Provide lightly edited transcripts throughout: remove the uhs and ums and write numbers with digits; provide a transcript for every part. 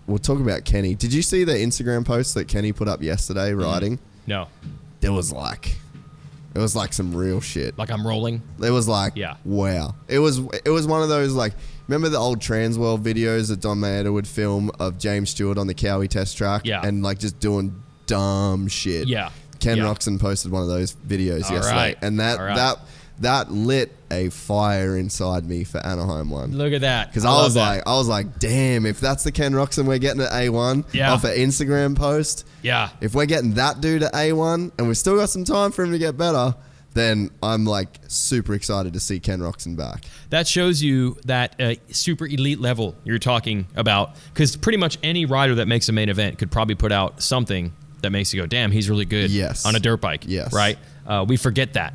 we'll talk about Kenny. Did you see the Instagram post that Kenny put up yesterday riding? No. It was like some real shit. Like I'm rolling? It was like, wow. It was one of those, like, remember the old Transworld videos that Don Maeda would film of James Stewart on the Cowie test track? Yeah. And like just doing dumb shit. Yeah. Ken Roczen posted one of those videos yesterday. Right. And that lit a fire inside me for Anaheim 1. Look at that. Because I was like, damn, if that's the Ken Roczen we're getting at A1 off an Instagram post, if we're getting that dude at A1 and we've still got some time for him to get better, then I'm like super excited to see Ken Roczen back. That shows you that super elite level you're talking about, because pretty much any rider that makes a main event could probably put out something that makes you go, damn, he's really good on a dirt bike. Yes. Right? We forget that.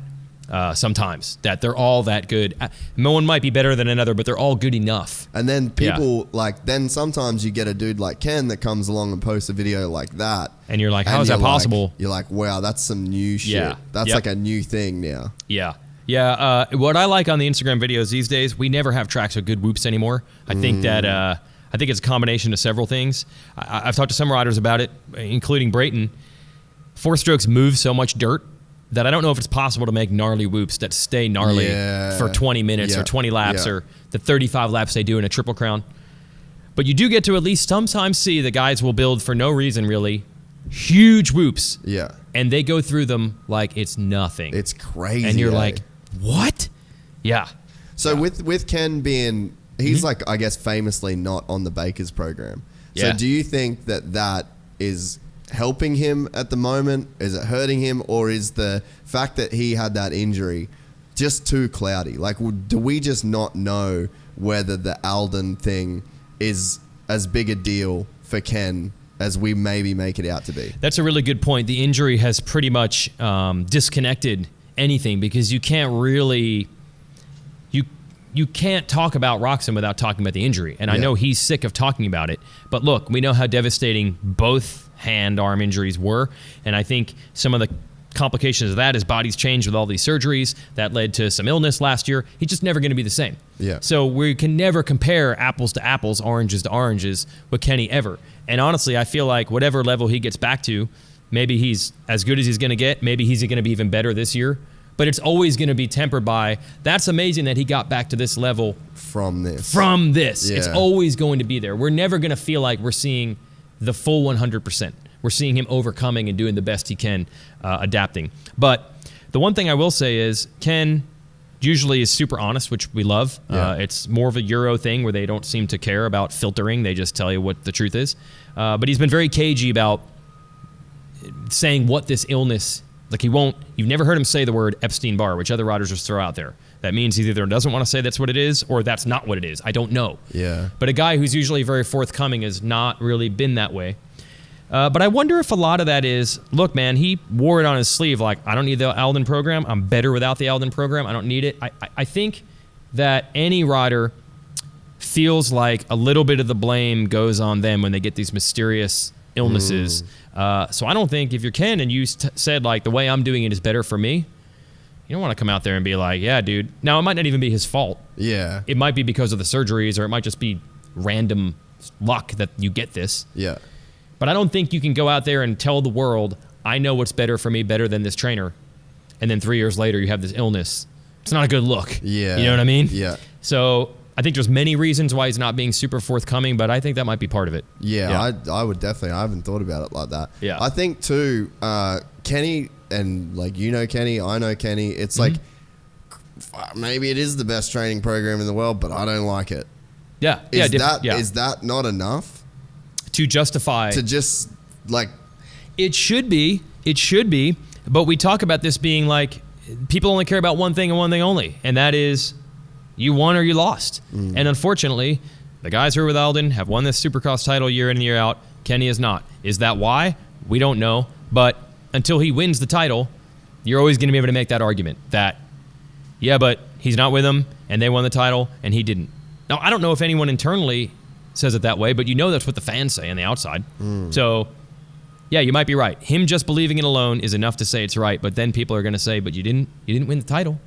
Sometimes that they're all that good. No one might be better than another, but they're all good enough. And then people then sometimes you get a dude like Ken that comes along and posts a video like that, and you're like, how is that possible? You're like, wow, that's some new shit. That's like a new thing now. Yeah. What I like on the Instagram videos these days, we never have tracks with good whoops anymore. I think that I think it's a combination of several things. I've talked to some riders about it, including Brayton. 4-strokes move so much dirt that I don't know if it's possible to make gnarly whoops that stay gnarly for 20 minutes or 20 laps or the 35 laps they do in a Triple Crown. But you do get to at least sometimes see the guys will build for no reason really huge whoops. Yeah. And they go through them like it's nothing. It's crazy. And you're like, what? Yeah. So with Ken being, he's like, I guess famously not on the Bakers program. So do you think that is helping him at the moment? Is it hurting him, or is the fact that he had that injury just too cloudy? Like, do we just not know whether the Alden thing is as big a deal for Ken as we maybe make it out to be? That's a really good point. The injury has pretty much disconnected anything, because you can't really you can't talk about Roczen without talking about the injury. And I know he's sick of talking about it. But look, we know how devastating both hand-arm injuries were. And I think some of the complications of that is body's changed with all these surgeries. That led to some illness last year. He's just never going to be the same. Yeah. So we can never compare apples to apples, oranges to oranges with Kenny ever. And honestly, I feel like whatever level he gets back to, maybe he's as good as he's going to get. Maybe he's going to be even better this year. But it's always going to be tempered by, that's amazing that he got back to this level from this. Yeah. It's always going to be there. We're never going to feel like we're seeing the full 100%. We're seeing him overcoming and doing the best he can, adapting. But the one thing I will say is Ken usually is super honest, which we love. It's more of a Euro thing where they don't seem to care about filtering. They just tell you what the truth is. But he's been very cagey about saying what this illness, like you've never heard him say the word Epstein-Barr, which other riders just throw out there. That means he either doesn't want to say that's what it is or that's not what it is. I don't know. Yeah. But a guy who's usually very forthcoming has not really been that way. But I wonder if a lot of that is, look, man, he wore it on his sleeve. Like, I don't need the Alden program. I'm better without the Alden program. I don't need it. I think that any rider feels like a little bit of the blame goes on them when they get these mysterious illnesses. So I don't think if you're Ken and you said, like, the way I'm doing it is better for me, you don't want to come out there and be like, yeah, dude. Now, it might not even be his fault. Yeah. It might be because of the surgeries, or it might just be random luck that you get this. Yeah. But I don't think you can go out there and tell the world, I know what's better for me better than this trainer. And then 3 years later, you have this illness. It's not a good look. Yeah. You know what I mean? Yeah. So I think there's many reasons why he's not being super forthcoming, but I think that might be part of it. Yeah. I would definitely. I haven't thought about it like that. Yeah. I think, too, Kenny, and like, you know Kenny, I know Kenny, it's like, maybe it is the best training program in the world, but I don't like it. Yeah. Is that not enough? To justify. To just, like. It should be. But we talk about this being like, people only care about one thing and one thing only, and that is you won or you lost. And unfortunately, the guys who are with Alden have won this Supercross title year in and year out. Kenny is not. Is that why? We don't know. But until he wins the title, you're always going to be able to make that argument that, yeah, but he's not with them, and they won the title, and he didn't. Now, I don't know if anyone internally says it that way, but you know that's what the fans say on the outside. So, yeah, you might be right. Him just believing it alone is enough to say it's right, but then people are going to say, but you didn't win the title.